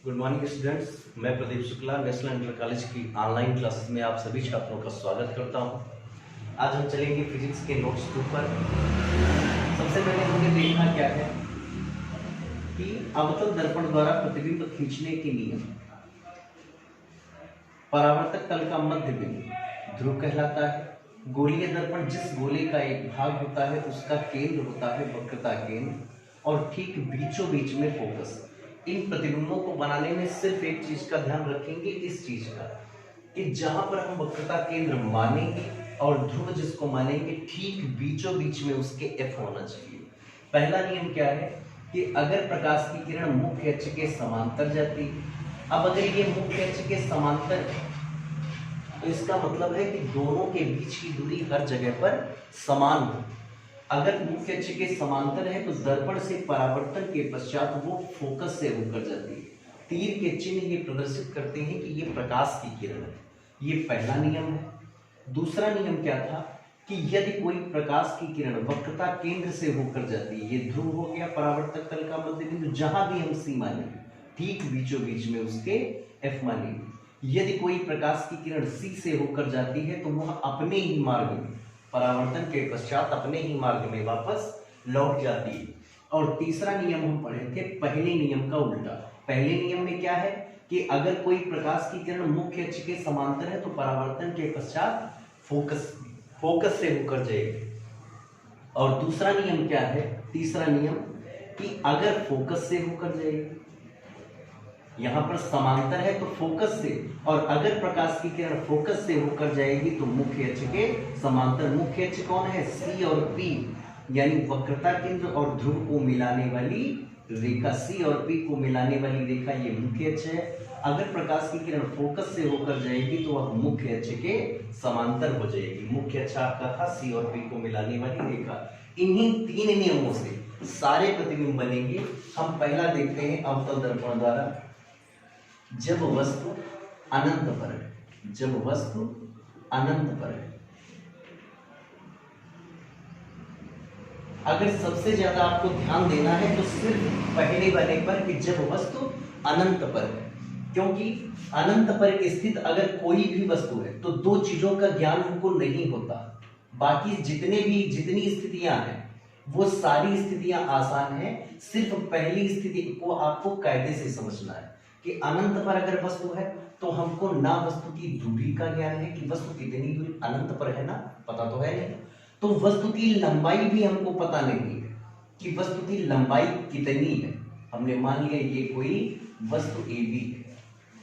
Good morning students, मैं Pradeep Shukla national inter college की online classes में आप सभी छात्रों का स्वागत करता हूं। आज हम चलेंगे फिजिक्स के नोट्स 2 पर। सबसे पहले हमने देखा क्या है कि अवतल दर्पण द्वारा प्रतिबिंब खींचने के नियम। परावर्तक तल का मध्य बिंदु ध्रुव कहलाता है। गोलीय दर्पण जिस गोले का एक भाग होता है उसका केंद्र होता है वक्रता केंद्र, और ठीक बीचों बीच में फोकस। इन प्रतिबिंबों को बनाने में सिर्फ एक चीज का ध्यान रखेंगे, इस चीज का कि जहां पर हम वक्रता केंद्र मानेंगे और ध्रुव जिसको मानेंगे ठीक बीचों बीच में उसके F होना चाहिए। पहला नियम क्या है कि अगर प्रकाश की किरण मुख्य अक्ष के समांतर जाती है, अब अगर ये मुख्य अक्ष के समांतर है तो इसका मतलब है कि दोनों के बीच की दूरी हर जगह पर समान हो। अगर मुख्य अक्ष के समांतर है तो दर्पण से परावर्तन के पश्चात वो फोकस से होकर जाती है। तीर के चिन्ह ये प्रदर्शित करते हैं कि ये प्रकाश की किरण है। ये पहला नियम है। दूसरा नियम क्या था कि यदि कोई प्रकाश की किरण वक्रता केंद्र से होकर जाती है, ये ध्रुव हो गया परावर्तक तल का मध्य बिंदु, जहां भी हम सी मानेंगे ठीक बीचों बीच में उसके F मानेंगे। यदि कोई प्रकाश की किरण C से होकर जाती है तो वह अपने ही मार्ग में परावर्तन के पश्चात अपने ही मार्ग में वापस लौट जाती है। और तीसरा नियम हम पढ़े थे पहले नियम का उल्टा। पहले नियम में क्या है कि अगर कोई प्रकाश की किरण मुख्य अक्ष के समांतर है तो परावर्तन के पश्चात फोकस से होकर जाएगी। और दूसरा नियम क्या है, तीसरा नियम, कि अगर फोकस से होकर जाएगी, यहां पर समांतर है तो फोकस से, और अगर प्रकाश की किरण फोकस से होकर जाएगी तो मुख्य अक्ष के समांतर। मुख्य अक्ष कौन है, C और P, यानी वक्रता केंद्र और ध्रुव को मिलाने वाली रेखा। C और P को मिलाने वाली रेखा ये मुख्य अक्ष है। अगर प्रकाश की किरण फोकस से होकर जाएगी तो वह मुख्य अक्ष के समांतर हो जाएगी। मुख्य अक्ष आपका था C और P को मिलाने वाली रेखा। इन्हीं तीन नियमों से सारे प्रतिबिंब बनेंगे। हम पहला देखते हैं अवतल दर्पण द्वारा। जब वस्तु अनंत पर है, जब वस्तु अनंत पर है, अगर सबसे ज्यादा आपको ध्यान देना है तो सिर्फ पहले वाले पर कि जब वस्तु अनंत पर है, क्योंकि अनंत पर स्थित अगर कोई भी वस्तु है तो दो चीजों का ज्ञान हमको नहीं होता। बाकी जितनी स्थितियां हैं वो सारी स्थितियां आसान है। सिर्फ पहली स्थिति को आपको कायदे से समझना है कि अनंत पर अगर वस्तु है तो हमको ना वस्तु की दूरी का ज्ञान है कि वस्तु कितनी दूरी अनंत पर है, ना पता तो है नहीं, तो वस्तु की लंबाई भी हमको पता नहीं है कि वस्तु की लंबाई कितनी है। हमने मान लिया ये कोई वस्तु AB है,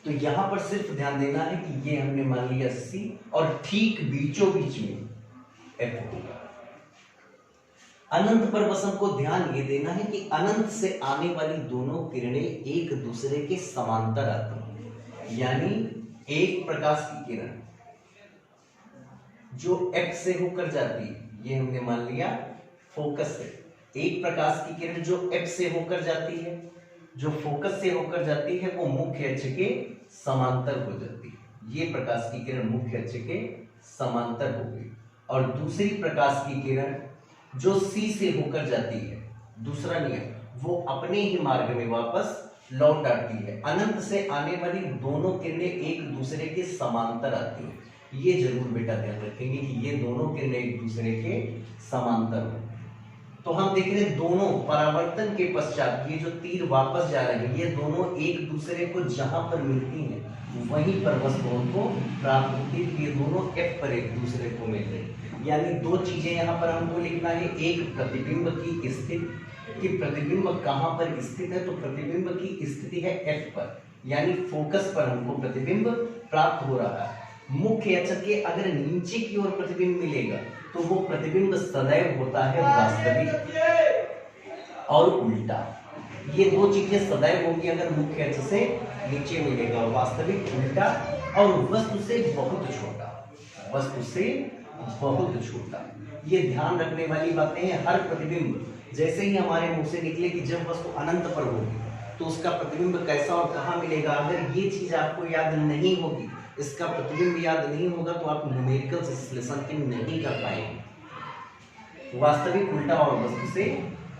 तो यहां पर सिर्फ ध्यान देना है कि ये हमने मान लिया C और ठीक बीचों बीच में F होगा। अनंत पर बस हमको ध्यान ये देना है कि अनंत से आने वाली दोनों किरणें एक दूसरे के समांतर आती हैं। यानी एक प्रकाश की किरण जो F से होकर जाती है, ये हमने मान लिया फोकस से। एक प्रकाश की किरण जो F से होकर जाती है, जो फोकस से होकर जाती है, वो मुख्य अक्ष के समांतर हो जाती है। ये प्रकाश की किरण मुख्य अक्ष के समांतर हो गई। और दूसरी प्रकाश की किरण जो C से होकर जाती है, दूसरा नियम, वो अपने ही मार्ग में वापस लौट आती है। अनंत से आने वाली दोनों किरणें एक दूसरे के समांतर आती हैं। ये जरूर बेटा ध्यान रखेंगे कि ये दोनों किरणें एक दूसरे के समांतर हो। तो हम देख रहे हैं दोनों परावर्तन के पश्चात ये जो तीर वापस जा रहे हैं, ये दोनों एक दूसरे को जहां पर मिलती हैं वहीं पर वस्तुओं को प्राप्त होती है। ये दोनों F पर एक दूसरे को मिल रहे हैं। यानी दो चीजें यहाँ पर हमको लिखना है, एक प्रतिबिंब की स्थिति, कि प्रतिबिंब कहां पर स्थित है, तो प्रतिबिंब की स्थिति है F पर, यानी फोकस पर हमको प्रतिबिंब प्राप्त हो रहा है। मुख्य अक्ष के अगर नीचे की ओर प्रतिबिंब मिलेगा तो वो प्रतिबिंब सदैव होता है वास्तविक, और उल्टा। ये दो चीजें सदैव होगी अगर मुख्य अक्ष से नीचे मिलेगा, वास्तविक उल्टा, और वस्तु से बहुत छोटा, वस्तु से बहुत छोटा। ये ध्यान रखने वाली बातें हैं। हर प्रतिबिंब जैसे ही हमारे मुंह से निकले कि जब वस्तु अनंत पर होगी तो उसका प्रतिबिंब कैसा और कहां मिलेगा, अगर ये चीज आपको याद नहीं होगी, इसका प्रतिबिंब याद नहीं होगा, तो आप न्यूमेरिकल सिलेक्शन नहीं कर पाएंगे। वास्तविक उल्टा और वस्तु से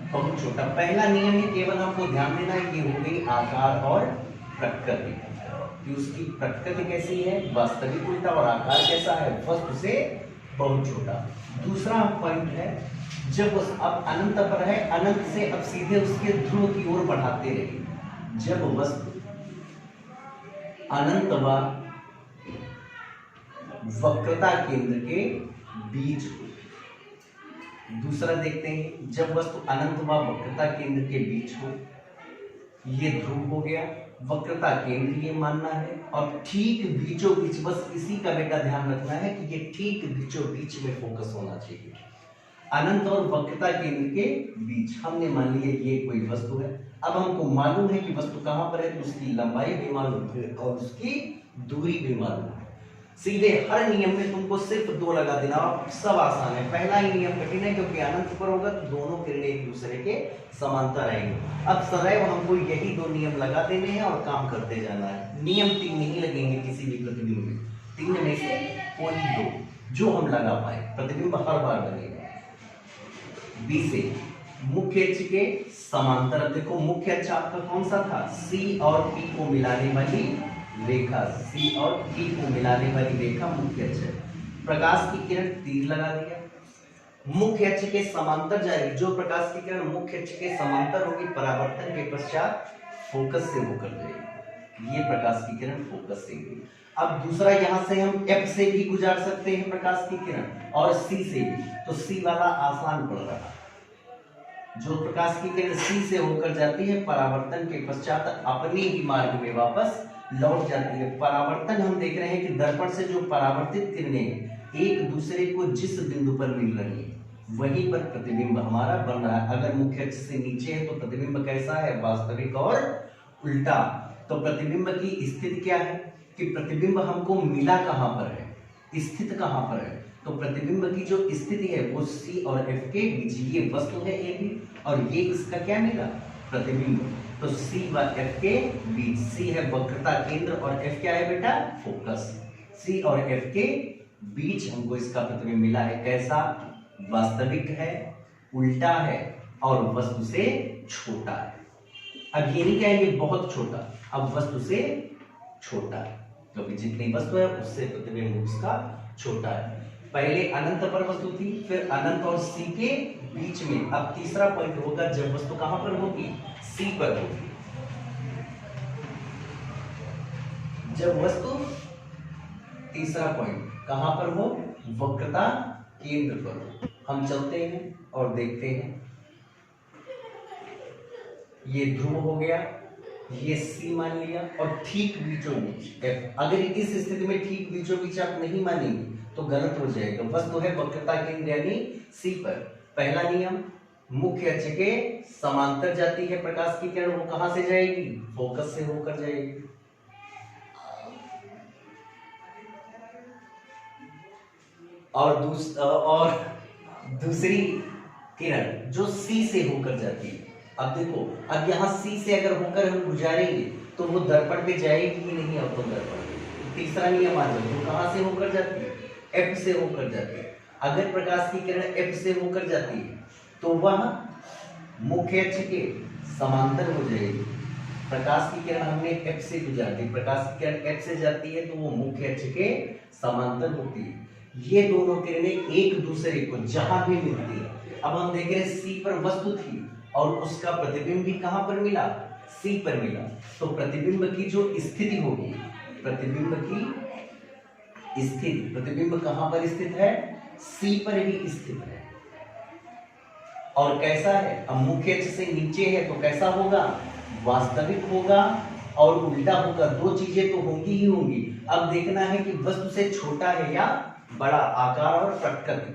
बहुत छोटा। पहला नियम ही केवल हमको ध्यान देना है, ये हो गई आकार और प्रकृति, कि उसकी प्रकृति कैसी है, वास्तविक उल्टा, और आकार कैसा है, वस्तु से बहुत छोटा। दूसरा पॉइंट है, जब अब अनंत पर है, अनंत से अब सीधे उसके ध्रुव की ओर बढ़ाते रहिए। जब वस्तु अनंत व वक्रता केंद्र के बीच हो। दूसरा देखते हैं, जब वस्तु अनंत व वक्रता केंद्र के बीच हो, ये ध्रुव हो गया, वक्रता केंद्र ये मानना है, और ठीक बीचों बीच, बस इसी का बेटा ध्यान रखना है कि ये ठीक बीचों बीच में फोकस होना चाहिए। अनंत और वक्रता केंद्र के बीच हमने मान लिया ये कोई वस्तु है। अब हमको मालूम है कि वस्तु कहां पर है, तो उसकी लंबाई भी मालूम है और उसकी दूरी भी मालूम है। सीधे हर नियम में तुमको सिर्फ 2 लगा देना, सब आसान है। पहला ही नियम कठिन है, क्योंकि अनंत पर होगा तो दोनों किरणें एक दूसरे के समांतर आएंगे। अब सदैव हमको यही 2 नियम लगा देने हैं और काम करते जाना है। नियम 3 नहीं लगेंगे किसी भी प्रतिबिंब में, 3 में से कोई 2 जो हम लगा पाए, प्रतिबिंब हर बार बनेगा। बी से मुख्य अक्ष के समांतर, अब देखो मुख्य अक्ष आपका कौन सा था, सी और पी को मिलाने वाली रेखा, सी और पी को मिलाने वाली रेखा मुख्य अक्ष है। प्रकाश की किरण तीर लगा दिया, मुख्य अक्ष के समांतर जाएगी। जो प्रकाश की किरण मुख्य अक्ष के समांतर होगी, परावर्तन के पश्चात फोकस से होकर जाएगी। ये प्रकाश की किरण फोकस से गई। अब दूसरा, यहां से हम F से भी गुजार सकते हैं प्रकाश की किरण, और C से भी, तो C वाला आसान पड़ रहा है। जो प्रकाश की किरण C से होकर जाती है, परावर्तन के पश्चात अपने ही मार्ग में वापस लौट जाती है। परावर्तन हम देख रहे हैं कि दर्पण से जो परावर्तित किरणें एक दूसरे को जिस बिंदु पर मिल रही है, वहीं पर प्रतिबिंब हमारा बन रहा है। अगर मुख्य अक्ष से नीचे है तो प्रतिबिंब कैसा है, वास्तविक और उल्टा। तो प्रतिबिंब की स्थिति क्या है कि प्रतिबिंब हमको मिला कहां पर है, स्थित कहां पर है, तो प्रतिबिंब की जो स्थिति है वो C और F के बीच, ये वस्तु है AB और ये इसका क्या मिला, प्रतिबिंब। तो C व F के बीच, C है वक्रता केंद्र और F क्या है बेटा, फोकस। C और F के बीच हमको इसका प्रतिबिंब मिला है। कैसा, वास्तविक है, उल्टा है और वस्तु से छोटा है। अब ये नहीं कहेंगे बहुत छोटा, अब वस्तु से छोटा है, क्योंकि जितनी वस्तु है उससे प्रतिबिंब उसका छोटा है। पहले अनंत पर वस्तु थी, फिर अनंत और C के बीच में। अब तीसरा पॉइंट होगा, जब वस्तु कहां पर होगी, C पर होगी। जब वस्तु, तीसरा पॉइंट कहां पर हो, वक्रता केंद्र पर हो। हम चलते हैं और देखते हैं, ये ध्रुव हो गया, ये C मान लिया, और ठीक बीचों बीच F। अगर इस स्थिति में ठीक बीचों बीच आप नहीं मानेंगे तो गलत हो जाएगा। वस्तु है वक्रता केंद्र यानी C पर। पहला नियम, मुख्य अक्ष के समांतर जाती है प्रकाश की किरण, वो कहां से जाएगी, फोकस से होकर जाएगी। और दूसरी किरण जो C से होकर जाती है। अब देखो, अब यहाँ C से अगर होकर हम गुजारेंगे तो वो दर्पण पे जाएगी ही नहीं, अब तो दर्पण पे। तीसरा नियम आ जाए, वो कहां से होकर जाती है, F से होकर जाती है। अगर प्रकाश की किरण F से होकर जाती है तो वह मुख्य अक्ष के समांतर हो जाएगी। प्रकाश की किरण हमने F से गुजार दी, प्रकाश की किरण F से जाती है तो वो मुख्य अक्ष के समांतर होती है। ये दोनों किरणें एक दूसरे को जहां भी मिलती है। अब हम देख रहे हैं C पर वस्तु थी और उसका प्रतिबिंब भी कहां पर मिला, C पर मिला। तो प्रतिबिंब की जो स्थिति होगी, प्रतिबिंब की स्थिति, प्रतिबिंब कहां पर स्थित है, C पर ही स्थित है। और कैसा है, अब मुख्य अक्ष से नीचे है तो कैसा होगा, वास्तविक होगा और उल्टा होगा। दो चीजें तो होंगी ही होंगी। अब देखना है कि वस्तु से छोटा है या बड़ा, आकार और प्रकृति।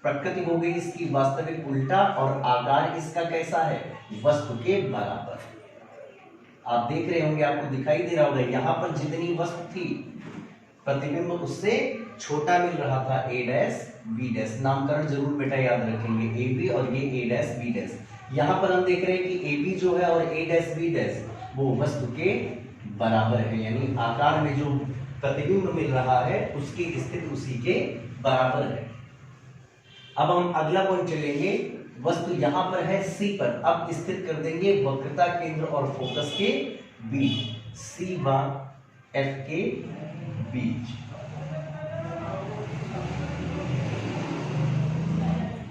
प्रकृति हो गई इसकी वास्तविक उल्टा और आकार इसका कैसा है, वस्तु के बराबर। आप देख रहे होंगे, आपको दिखाई दे रहा होगा, यहां पर जितनी वस्तु थी प्रतिबिंब उससे छोटा मिल रहा था, A डैश B डैश। नामकरण जरूर बेटा याद रखेंगे, AB और ये A डैश B डैश। यहां पर हम देख रहे हैं कि AB जो है और A डैश B डैश वो वस्तु के बराबर है, यानी आकार में जो प्रतिबिंब मिल रहा है उसकी स्थिति उसी के बराबर है। अब हम अगला पॉइंट चलेंगे, वस्तु यहां पर है C पर, अब स्थित कर देंगे वक्रता केंद्र और फोकस के बीच। सी व एफ के बीच।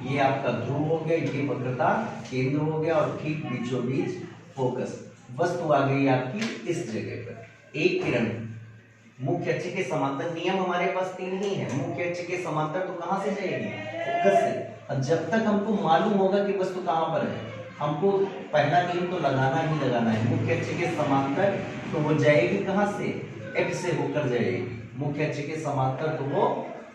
ये आपका ध्रुव हो गया, ये वक्रता केंद्र हो गया और ठीक बीचों बीच फोकस। वस्तु आ गई आपकी इस जगह पर। एक किरण मुख्य अक्ष के समांतर, नियम हमारे पास 3 ही है। मुख्य अक्ष के समांतर तो कहां से जाएगी? फोकस से। और जब तक हमको मालूम होगा कि वस्तु कहां पर है, हमको पहला नियम तो लगाना ही लगाना है। मुख्य अक्ष के समांतर तो वो जाएगी कहां से? एफ से होकर जाएगी। मुख्य अक्ष के समांतर तो वो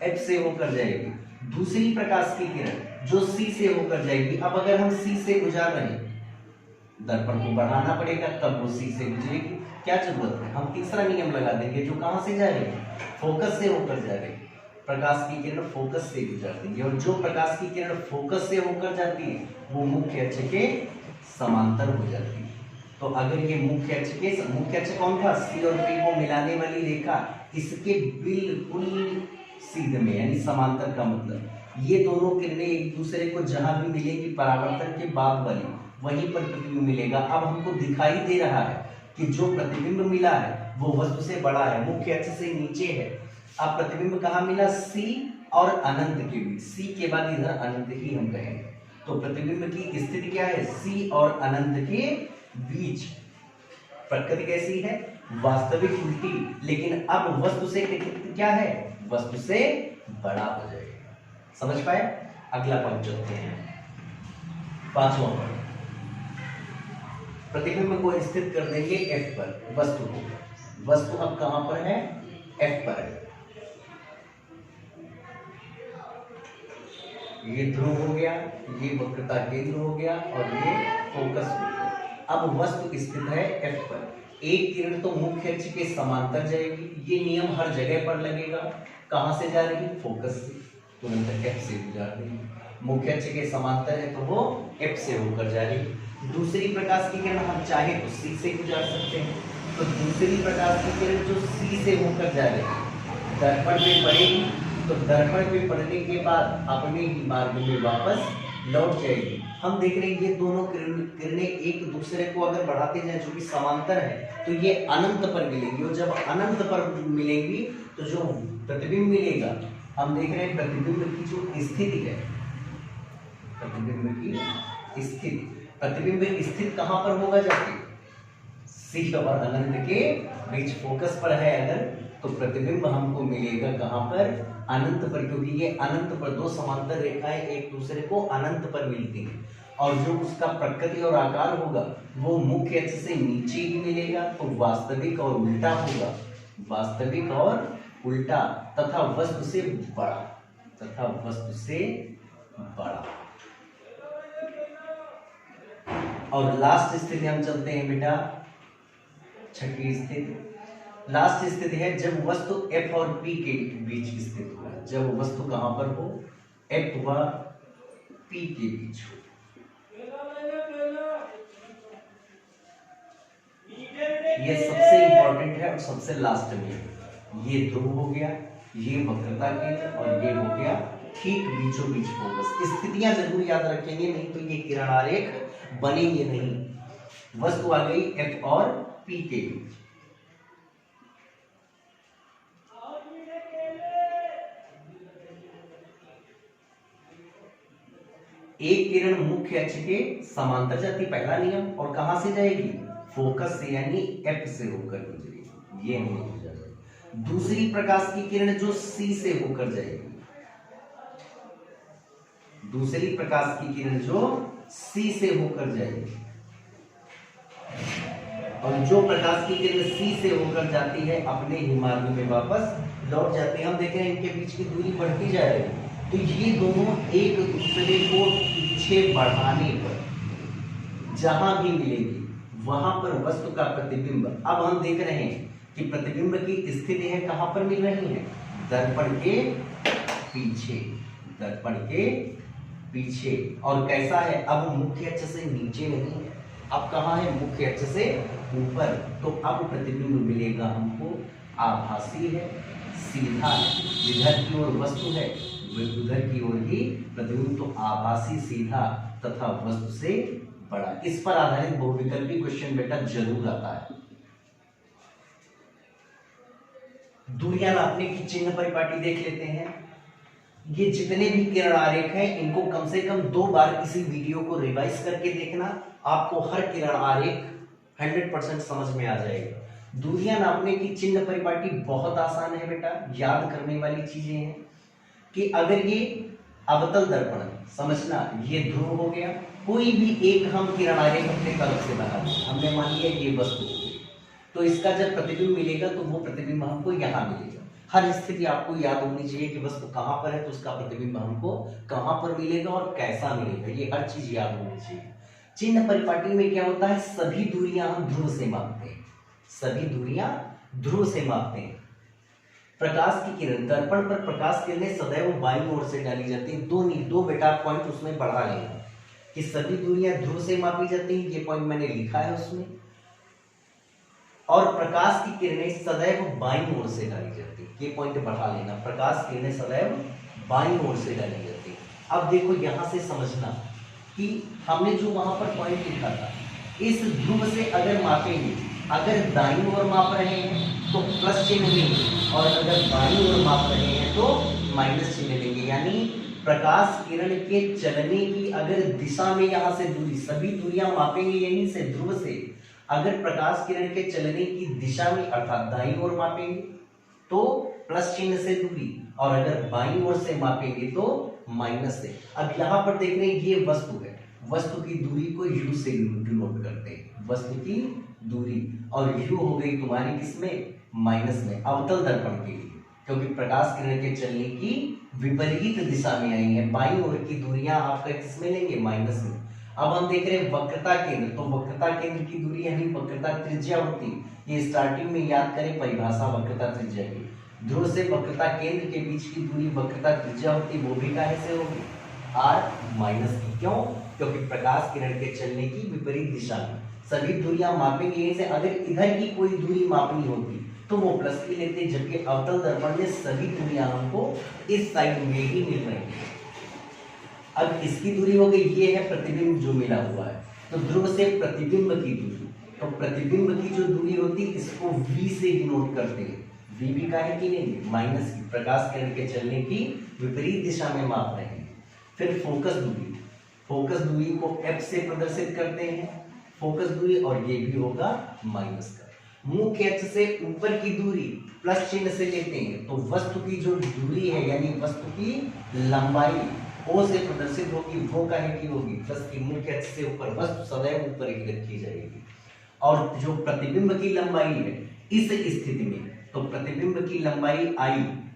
एफ से होकर जाएगी। दूसरी प्रकाश की किरण जो सी से होकर जाएगी। अब अगर हम सी से गुजार रहे हैं, दर्पण को बढ़ाना पड़ेगा, तब वो सी से गुजरेगी। क्या जरूरत है? हम तीसरा नियम लगा देंगे जो कहां से जा रही है? फोकस से होकर जा रही है। प्रकाश की किरण फोकस से गुजरती है और जो प्रकाश की किरण फोकस से होकर जाती है वो मुख्य अक्ष के समांतर हो जाती है। तो अगर ये मुख्य अक्ष कौन था? सी और पी को मिलाने वाली रेखा, इसके बिल्कुल सीधे में यानी समांतर का मतलब ये दोनों किरणें एक दूसरे को जहां भी मिलेगी परावर्तन के बाद वाली, वहीं पर प्रतिबिंब मिलेगा। अब हमको दिखाई दे रहा है कि जो प्रतिबिंब मिला है वो वस्तु से बड़ा है, मुख्य अक्ष से नीचे है। अब प्रतिबिंब कहाँ मिला? सी और अनंत के बीच। सी के बाद इधर अनंत ही हम कहेंगे। तो प्रतिबिंब की स्थिति क्या है? सी और अनंत के बीच। प्रकृति कैसी है? वास्तविक उल्टी। लेकिन अब वस्तु से क्या है? वस्तु से बड़ा हो जाएगा। समझ पाए? अगला पॉइंट चलते हैं, 5वां पॉइंट। प्रतिबिंब को स्थित कर देंगे एफ पर, वस्तु को। वस्तु अब कहां पर है? एफ पर है। ये ध्रुव हो गया, ये वक्रता केंद्र हो गया और ये फोकस हो गया। अब वस्तु स्थित है एफ पर। एक किरण तो मुख्य अक्ष के समांतर जाएगी। ये नियम हर जगह पर लगेगा। कहां से जा रही? फोकस से, तुरंत एफ से गुजार रही है। मुख्य अक्ष के समांतर है तो वो एफ से होकर जा रही है। दूसरी प्रकाश की किरण हम चाहे तो सी से गुजार सकते हैं। तो दूसरी प्रकाश की किरण जो सी से होकर जा रही है दर्पण पे पड़ेगी, तो दर्पण पे पड़ने के बाद अपने ही मार्ग में वापस लौट जाएगी। हम देख रहे हैं ये दोनों किरणें एक दूसरे को अगर बढ़ाते जाए जो कि समांतर है तो ये अनंत पर मिलेंगी और जब अनंत पर मिलेंगी तो जो प्रतिबिंब मिलेगा, हम देख रहे हैं प्रतिबिंब की जो स्थिति है, प्रतिबिंब स्थित कहां पर होगा? जाके सी और अनंत के बीच फोकस पर है अगर, तो प्रतिबिंब हमको मिलेगा कहां पर? अनंत पर, क्योंकि ये अनंत पर दो समांतर रेखाएं एक दूसरे को अनंत पर मिलती हैं और जो उसका प्रकृति और आकार होगा वो मुख्य अक्ष से नीचे ही मिलेगा। तो वास्तविक और उल्टा होगा, वास्तविक और उल्टा, तथा वस्तु से बड़ा, तथा वस्तु से बड़ा। और लास्ट स्थिति हम चलते हैं बेटा, छठी स्थिति। लास्ट स्थिति है जब वस्तु F और P के बीच स्थित हो। जब वस्तु कहां पर हो? F व P के बीच हो। ये सबसे इंपॉर्टेंट है और सबसे लास्ट में। ये ध्रुव हो गया, ये वक्रता केंद्र और ये हो गया ठीक बीचों बीच फोकस। स्थितियां जरूर याद रखेंगे, नहीं तो ये किरण आरेख बनेंगे नहीं। वस्तु आ गई F और P के बीच। एक किरण मुख्य अक्ष के समांतर जाती, पहला नियम, और कहां से जाएगी? फोकस से, यानी F से होकर गुजरेगी। ये हमने गुजरा। दूसरी प्रकाश की किरण जो C से होकर जाएगी, दूसरी प्रकाश की किरण जो C से होकर जाएगी, और जो प्रकाश की किरण C से होकर जाती है अपने ही मार्ग में वापस लौट जाती है। हम देख रहे हैं इनके बीच की दूरी बढ़ती जा रही है, तो ये दोनों एक दूसरे को पीछे बढ़ाने पर जहां भी मिलेगी वहां पर वस्तु का प्रतिबिंब। अब हम देख रहे हैं कि प्रतिबिंब की स्थिति है कहां पर मिल रही है? दर्पण के पीछे, दर्पण के पीछे। और कैसा है? अब मुख्य अक्ष से नीचे नहीं है, अब कहां है? मुख्य अक्ष से ऊपर। तो अब प्रतिबिंब मिलेगा हमको आभासी है, सीधा है। जिधर की ओर वस्तु है उधर की ओर ही प्रतिबिंब, तो आभासी, सीधा तथा वस्तु से बड़ा। इस पर आधारित बहुविकल्पी क्वेश्चन बेटा जरूर आता है। दूरियां नापने की चिन्ह परिपाटी देख लेते हैं। ये जितने भी किरण आरेख हैं इनको कम से कम 2 बार इसी वीडियो को रिवाइज करके देखना, आपको हर किरण आरेख 100% समझ में आ जाएगा। दूरियां नापने की चिन्ह परिपाटी बहुत आसान है बेटा, याद करने वाली चीजें हैं कि अगर ये अवतल दर्पण, समझना ये ध्रुव हो गया, कोई भी एक हम किरण आरेख अपने तरफ से बना दें, हमने मान लिया ये वस्तु हो गई, तो इसका जब प्रतिबिंब मिलेगा तो वो प्रतिबिंब हमको यहाँ मिलेगा। हर स्थिति आपको याद होनी चाहिए कि वस्तु कहाँ पर है तो उसका प्रतिबिंब हमको कहाँ पर मिलेगा और कैसा मिलेगा, ये हर चीज याद होनी चाहिए। चिन्ह परिपाटी में क्या होता है, सभी दूरियां हम ध्रुव से मापते हैं, सभी दूरियां ध्रुव से मापते हैं। प्रकाश की किरण, दर्पण पर प्रकाश किरणें सदैव बाईं ओर से डाली जाती है। दो बेटा पॉइंट उसमें बढ़ा लेना कि सभी दूरियां ध्रुव से मापी जाती हैं, ये पॉइंट मैंने लिखा है उसमें। और प्रकाश की किरणें सदैव बाईं ओर से डाली जाती है, ये पॉइंट बढ़ा लेना, प्रकाश किरणें सदैव बाईं ओर से डाली जाती है। अब देखो यहां से समझना कि हमने जो वहां पर पॉइंट लिखा था, इस ध्रुव से अगर मापेंगे, अगर दाईं ओर माप रहे हैं तो प्लस चिन्ह लेंगे और अगर बाईं ओर माप रहे हैं तो माइनस चिन्ह लेंगे। यानी प्रकाश किरण के चलने की अगर दिशा में यहां से दूरी, सभी दूरियां मापेंगे यहीं से ध्रुव से, अगर प्रकाश किरण के चलने की दिशा में अर्थात दाईं ओर मापेंगे तो प्लस चिन्ह से दूरी, और अगर बाईं ओर से मापेंगे तो माइनस से। अब यहां पर देख रहे हैं ये वस्तु है, वस्तु की दूरी को u से डिनोट करते हैं, वस्तु की दूरी, और u हो गई तुम्हारी किसमें, माइनस में, अवतल दर्पण के लिए, क्योंकि प्रकाश किरण के चलने की विपरीत दिशा में आई है। बाईं ओर की दूरियां आपका किसमें लेंगे, माइनस में। अब हम देख रहे हैं वक्रता केंद्र, तो वक्रता केंद्र की दूरी यानी वक्रता त्रिज्या होती है, ये स्टार्टिंग में याद करें परिभाषा वक्रता त्रिज्या की। ध्रुव से वक्रता केंद्र के बीच की दूरी वक्रता त्रिज्या होती है, वो भी काहे से होगी, r माइनस की। क्यों, क्योंकि प्रकाश किरण के चलने की विपरीत दिशा में सभी दूरियां मापेंगे यहीं से, अगर इधर की कोई दूरी मापनी होती तो वो प्लस की लेते, जबकि अवतल दर्पण में सभी दूरियां हमको इस साइड में ही मिल रही है। अब इसकी दूरी हो गई, ये है प्रतिबिंब जो मिला हुआ है, तो ध्रुव से प्रतिबिंब की दूरी, तो प्रतिबिंब की जो दूरी होती है इसको v से डिनोट करते हैं। v भी काहे की लेंगे, माइनस की, प्रकाश किरण के चलने की विपरीत दिशा में माप रहे हैं। फिर फोकस दूरी, फोकस दूरी को f से प्रदर्शित करते हैं, फोकस दूरी, और ये भी होगा माइनस का। मुख्य अक्ष से ऊपर की दूरी प्लस चिन्ह से लेते हैं, तो वस्तु की जो दूरी है यानी वस्तु की लंबाई O से प्रदर्शित होगी, वो काहे की होगी, प्लस की, मुख्य अक्ष से ऊपर, वस्तु सदैव ऊपर ही रखी जाएगी। और जो प्रतिबिंब की लंबाई है इस स्थिति में, तो प्रतिबिंब की लंबाई I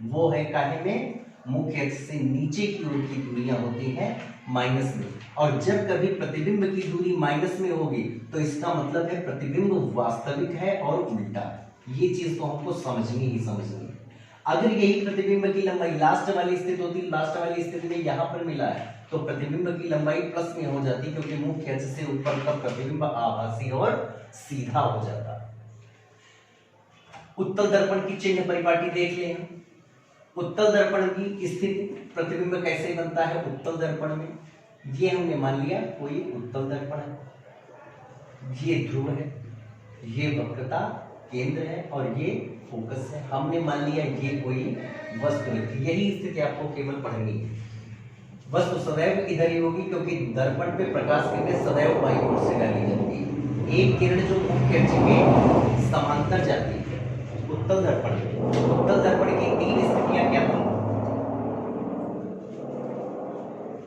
वो है काहे में, मुख्य अक्ष से नीचे की ओर की दूरियां होती हैं माइनस में, और जब कभी प्रतिबिंब की दूरी माइनस में होगी तो इसका मतलब है प्रतिबिंब वास्तविक है और उल्टा है। ये चीज तो हमको समझनी ही समझनी है। अगर यही प्रतिबिंब की लंबाई लास्ट वाली स्थिति होती, लास्ट वाली स्थिति में यहां पर मिला है, तो प्रतिबिंब की लंबाई प्लस में हो जाती, क्योंकि मुख्य अक्ष से ऊपर का प्रतिबिंब आभासी और सीधा हो जाता। उत्तल दर्पण की चिन्ह परिपाटी देख लें। उत्तल दर्पण की स्थिति, प्रतिबिंब कैसे बनता है उत्तल दर्पण में, ये हमने मान लिया कोई उत्तल दर्पण है, ये ध्रुव है, ये वक्रता केंद्र है और ये फोकस है। हमने मान लिया ये कोई वस्तु है, यही स्थिति आपको केवल पढ़नी है। वस्तु सदैव इधर ही होगी, क्योंकि दर्पण पे प्रकाश किरणें सदैव बाईं ओर से डाली जाती है। एक किरण जो मुख्य अक्ष के समांतर जाती है उत्तल दर्पण में। उत्तल दर्पण की 3 स्थितियां क्या थी,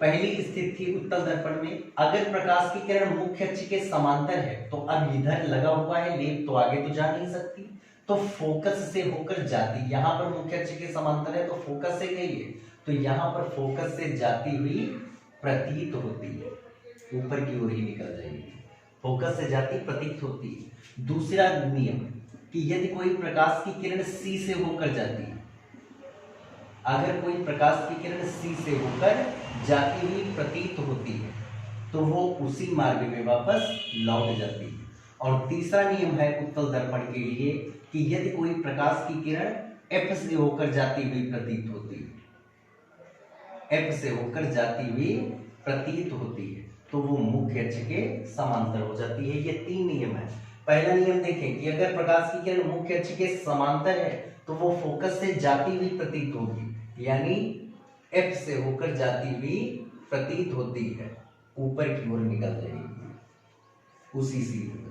पहली स्थिति थी उत्तल दर्पण में अगर प्रकाश की किरण मुख्य अक्ष के समांतर है, तो अब इधर लगा हुआ है लेप, तो आगे तो जा नहीं सकती, तो फोकस से होकर जाती, यहां पर मुख्य अक्ष के समांतर है तो फोकस से गई है, तो यहां पर फोकस से जाती हुई प्रतीत होती है, ऊपर की ओर ही निकल जाएगी, फोकस से जाती प्रतीत होती है। दूसरा नियम कि यदि कोई प्रकाश की किरण C से होकर जाती है, अगर कोई प्रकाश की किरण C से होकर जाती हुई प्रतीत होती है तो वो उसी मार्ग में वापस लौट जाती है। और तीसरा नियम है उत्तल दर्पण के लिए कि यदि कोई प्रकाश की किरण F से होकर जाती हुई प्रतीत होती है, F से होकर जाती हुई प्रतीत होती है, तो वो मुख्य अक्ष के समांतर हो जाती है। ये 3 नियम है। पहला नियम देखें कि अगर प्रकाश की किरण मुख्य अक्ष के समांतर है तो वो फोकस से जाती हुई प्रतीत होगी, यानी एफ से होकर जाती हुई प्रतीत होती है, ऊपर की ओर निकल जाएगी, उसी सीधे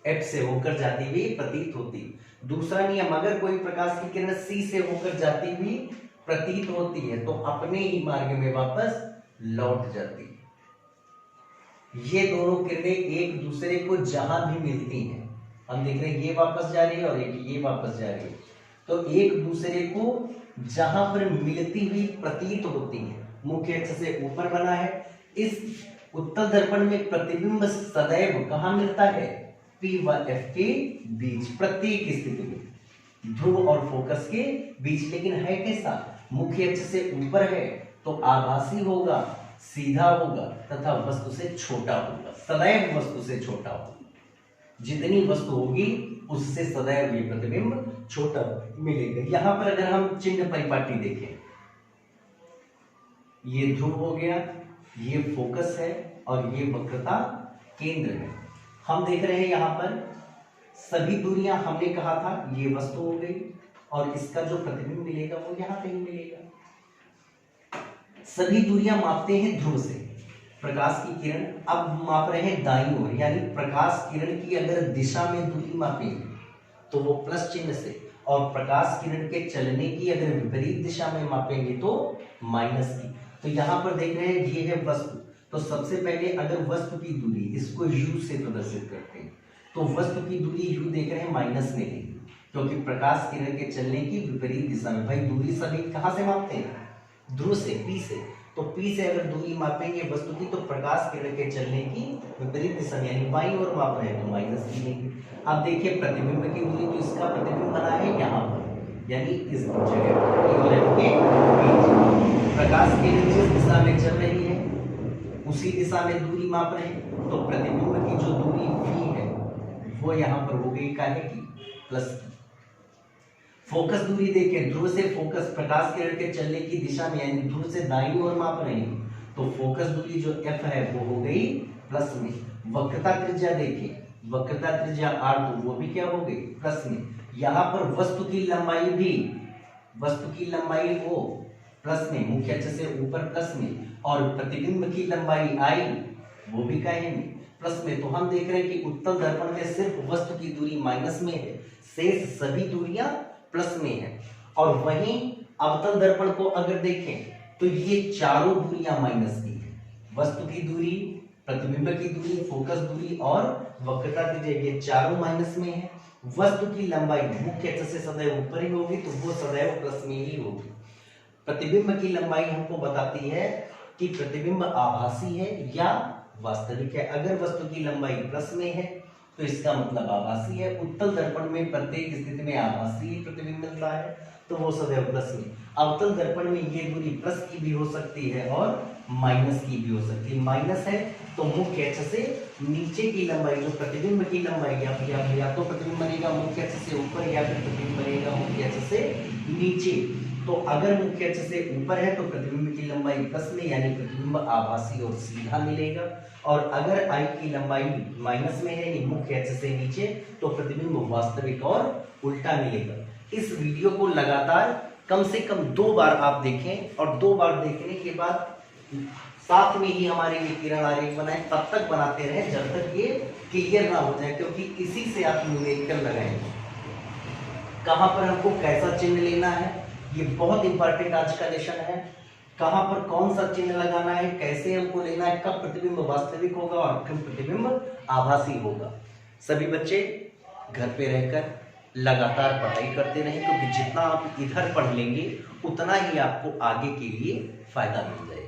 एफ से होकर जाती हुई प्रतीत होती। दूसरा नियम, अगर कोई प्रकाश की किरण सी से होकर जाती हुई प्रतीत होती है तो अपने ही मार्ग में वापस लौट जाती है। ये दोनों किरणें एक दूसरे को जहां भी मिलती हैं, हम देख रहे हैं ये वापस जा रही है और एक ये वापस जा रही है, तो एक दूसरे को जहां पर मिलती हुई प्रतीत होती है। मुख्य अक्ष से ऊपर बना है, इस उत्तल दर्पण में प्रतिबिंब सदैव कहां मिलता है? P व F के बीच, प्रत्येक स्थिति में ध्रुव और फोकस के बीच। लेकिन है कैसा? मुख्य अक्ष से ऊपर है तो आभासी होगा, सीधा होगा तथा वस्तु से छोटा होगा, सदैव वस्तु से छोटा होगा। जितनी वस्तु होगी उससे सदैव ये प्रतिबिंब छोटा मिलेगा। यहां पर अगर हम चिन्ह परिपाटी देखें, ये ध्रुव हो गया, ये फोकस है और ये वक्रता केंद्र है। हम देख रहे हैं यहां पर सभी दूरियां, हमने कहा था ये वस्तु हो गई और इसका जो प्रतिबिंब मिलेगा वो यहां कहीं मिलेगा। सभी दूरियां मापते हैं ध्रुव से। प्रकाश की किरण अब माप रहे हैं दाईं ओर, यानी प्रकाश किरण की अगर दिशा में दूरी मापेंगे तो वो प्लस चिन्ह से, और प्रकाश किरण के चलने की अगर विपरीत दिशा में मापेंगे तो माइनस की। तो यहां पर देख रहे हैं ये है वस्तु, तो सबसे पहले अगर वस्तु की दूरी, इसको u से प्रदर्शित करते हैं, तो वस्तु की दूरी u देख रहे हैं माइनस में लेंगे, क्योंकि प्रकाश किरण के चलने की विपरीत दिशा में। भाई दूरी सभी कहां से मापते हैं? ध्रुव से, P से। तो P से अगर दूरी मापेंगे वस्तु की तो प्रकाश किरण के चलने की विपरीत दिशा में, यानी बाईं ओर माप रहे हैं तो माइनस की लेंगे। अब देखिए प्रतिबिंब की दूरी, तो इसका प्रतिबिंब बना है यहाँ पर, यानी इस जगह पर के बीच। प्रकाश किरण जिस दिशा में चल रही है उसी दिशा में दूरी माप रहे हैं, तो प्रतिबिंब की जो दूरी v है वो यहाँ पर हो गई काहे की? प्लस की। फोकस दूरी देखें, ध्रुव से फोकस प्रकाश किरण के चलने की दिशा में, यानी ध्रुव से दाईं ओर माप रहे हैं, तो फोकस दूरी जो f है वो हो गई प्लस में। वक्रता त्रिज्या देखें, वक्रता त्रिज्या r, तो वो भी क्या हो गई? प्लस में। यहाँ पर वस्तु की लंबाई भी, वस्तु की लंबाई वो प्लस में, मुख्य अक्ष से ऊपर प्लस में, और प्रतिबिंब की लंबाई i वो भी काहे में? प्लस में। तो हम देख रहे हैं कि उत्तल दर्पण में सिर्फ वस्तु की दूरी माइनस में है, शेष सभी दूरियां प्लस में है। और वहीं अवतल दर्पण को अगर देखें तो ये चारों दूरियां माइनस की है, वस्तु की दूरी, प्रतिबिंब की दूरी, फोकस दूरी और वक्रता त्रिज्या, ये चारों माइनस में है। वस्तु की लंबाई मुख्य अक्ष से सदैव ऊपर ही होगी तो वो सदैव प्लस में ही होगी। प्रतिबिंब की लंबाई हमको बताती है कि प्रतिबिंब आभासी है या वास्तविक है। अगर वस्तु की लंबाई प्लस में है तो इसका मतलब आभासी है। उत्तल दर्पण में प्रत्येक स्थिति में आभासी प्रतिबिंब मिलता है तो वो सदैव प्लस में। अवतल दर्पण में ये दूरी प्लस की भी हो सकती है और माइनस की भी हो सकती है। माइनस है तो मुख्य अक्ष से नीचे की लंबाई, जो प्रतिबिंब की लंबाई, या तो प्रतिबिंब बनेगा मुख्य अक्ष से ऊपर या फिर प्रतिबिंब बनेगा मुख्य अक्ष से नीचे। तो अगर मुख्य अक्ष से ऊपर है तो प्रतिबिंब की लंबाई प्लस में, यानी प्रतिबिंब आभासी और सीधा मिलेगा। और अगर आई की लंबाई माइनस में है, यानी मुख्य अक्ष से नीचे, तो प्रतिबिंब वास्तविक और उल्टा मिलेगा। इस वीडियो को लगातार कम से कम 2 बार आप देखें, और 2 बार देखने के बाद साथ में ही हमारे ये किरण आरेख बनाए, तब तक बनाते रहे जब तक ये क्लियर ना हो जाए, क्योंकि इसी से आप न्यूमेरिकल लगाएंगे। कहां पर हमको कैसा चिन्ह लेना है, ये बहुत इंपॉर्टेंट आज का लेसन है। कहां पर कौन सा चिन्ह लगाना है, कैसे हमको लेना है, कब प्रतिबिंब वास्तविक होगा और कब प्रतिबिंब आभासी होगा। सभी बच्चे घर पे रहकर लगातार पढ़ाई करते रहें, क्योंकि जितना आप इधर पढ़ लेंगे उतना ही आपको आगे के लिए फायदा मिल जाएगा।